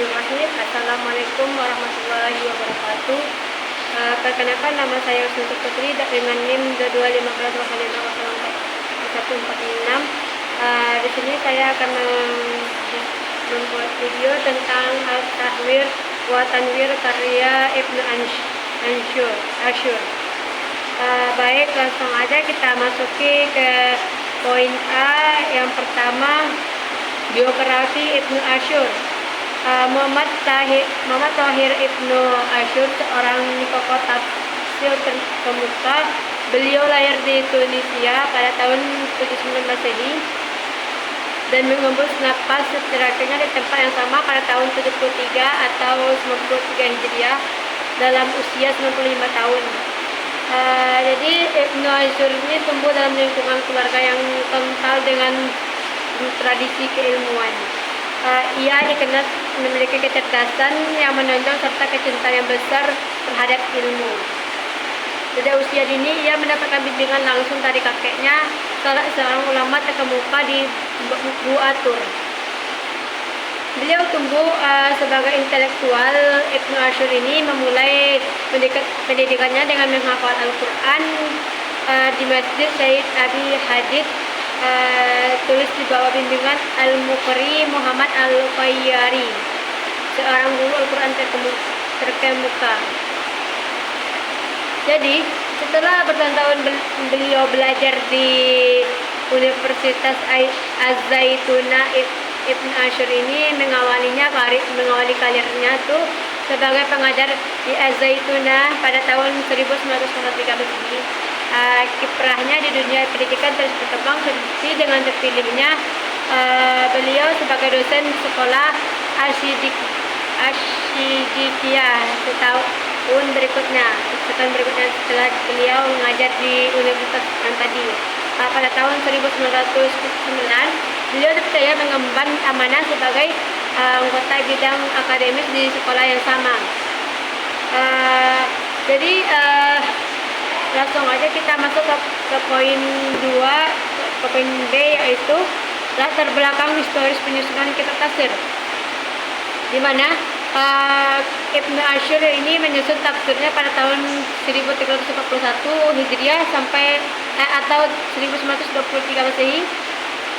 Bismillahirrahmanirrahim. Assalamualaikum warahmatullahi wabarakatuh. Perkenalkan, nama saya Usnul Putri dengan NIM 2215250146. Di sini saya akan membuat video tentang Al-Tahwir wa Tanwir karya Ibnu Ashur. Baik, langsung aja kita masuki ke poin A. Yang pertama, biografi Ibnu Ashur. Muhammad Thahir Ibnu Ashur, seorang tokoh tafsir terkemuka. Beliau lahir di Tunisia pada tahun 79 Masehi dan mengembus nafas terakhirnya di tempat yang sama pada tahun 73 atau 93 Hijriah dalam usia 95 tahun. Jadi Ibnu Ashur ini tumbuh dalam lingkungan keluarga yang kental dengan tradisi keilmuan. Ia dikenal memiliki kecerdasan yang menonjol serta kecintaan yang besar terhadap ilmu. Sejak usia dini ia mendapatkan bimbingan langsung dari kakeknya, salah seorang ulama terkemuka di Buatur. Beliau tumbuh sebagai intelektual. Ibnu Ashur ini memulai pendidikannya dengan menghafal Al-Quran di Masjid Syed Abi Hadid, tulis di bawah bimbingan Al-Muqri Muhammad Al-Fayyari, seorang guru Al-Quran terkemuka. Jadi setelah bertahun-tahun beliau belajar di Universitas Az-Zaituna, Ibnu Ashur ini mengawali karirnya tuh sebagai pengajar di Az-Zaituna pada tahun 1913 ini. Kiprahnya di dunia pendidikan terus berkembang seperti dengan terpilihnya beliau sebagai dosen di sekolah Asyidikiyah setahun berikutnya setelah beliau mengajar di universitas yang tadi. Pada tahun 1909 beliau dipercaya mengemban amanah sebagai anggota bidang akademis di sekolah yang sama. Jadi langsung aja kita masuk ke poin 2, ke poin B, yaitu latar belakang historis penyusunan kitab tafsir, di mana Ibnu Ashur ini menyusun tafsirnya pada tahun 1341 Hijriah sampai atau 1923 Masehi.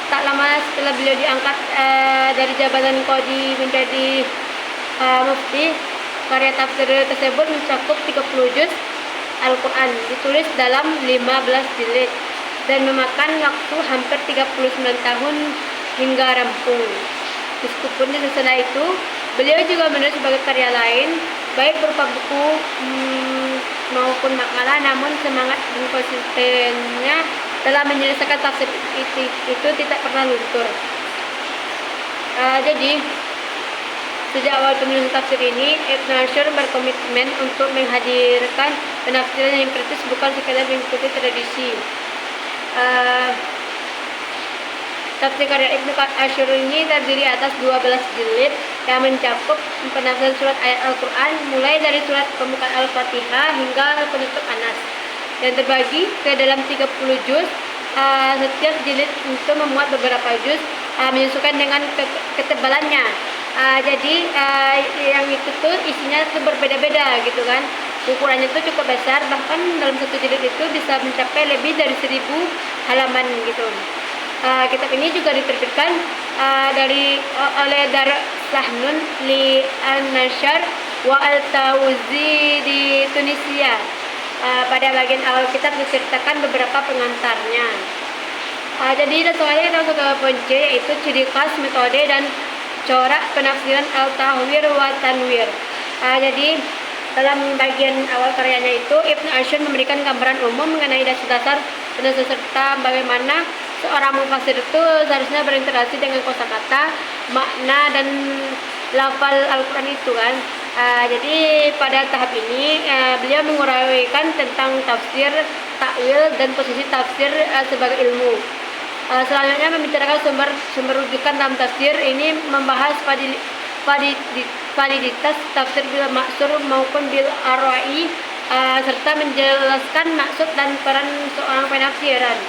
Tak lama setelah beliau diangkat dari jabatan qadhi menjadi mufti, karya tafsir tersebut mencakup 30 juz Al-Quran, ditulis dalam 15 jilid dan memakan waktu hampir 39 tahun hingga rampung. Meskipun setelah itu beliau juga menulis sebagai karya lain, baik berupa buku maupun makalah, namun semangat dan konsistennya dalam menyelesaikan tafsir itu tidak pernah luntur. Jadi sejak awal penulisan tafsir ini, Ibnu Ashur berkomitmen untuk menghadirkan penafsiran yang kritis, bukan sekadar mengikuti tradisi. Tafsir karya Ibnu Ashur ini terdiri atas 12 jilid yang mencakup penafsiran surat ayat Al-Quran mulai dari surat pembukaan Al-Fatihah hingga penutup Anas, yang terbagi ke dalam 30 juz. Setiap jilid itu memuat beberapa juz menyesuaikan dengan ketebalannya. Jadi yang itu tuh isinya tuh berbeda-beda gitu kan. Ukurannya tuh cukup besar, bahkan dalam satu jilid itu bisa mencapai lebih dari 1000 halaman gitu. Kitab ini juga diterbitkan oleh Dar Sahnun li An-Nashr wa Al-Tawzi di Tunisia. Pada bagian awal kitab diceritakan beberapa pengantarnya. Jadi langsung aja kita masuk ke poin C, yaitu ciri khas, metode, dan corak penafsiran Al-Tahwir wa Tanwir. Jadi dalam bagian awal karyanya itu Ibnu Ashur memberikan gambaran umum mengenai dasar-dasar dan serta bagaimana seorang mufassir itu seharusnya berinteraksi dengan kosakata, makna, dan lafal Al-Quran itu kan. Jadi pada tahap ini beliau menguraikan tentang tafsir, takwil, dan posisi tafsir sebagai ilmu. Selanjutnya membicarakan sumber rujukan dalam tafsir. Ini membahas validitas tafsir bil maksur maupun bil arwa'i, serta menjelaskan maksud dan peran seorang penafsiran.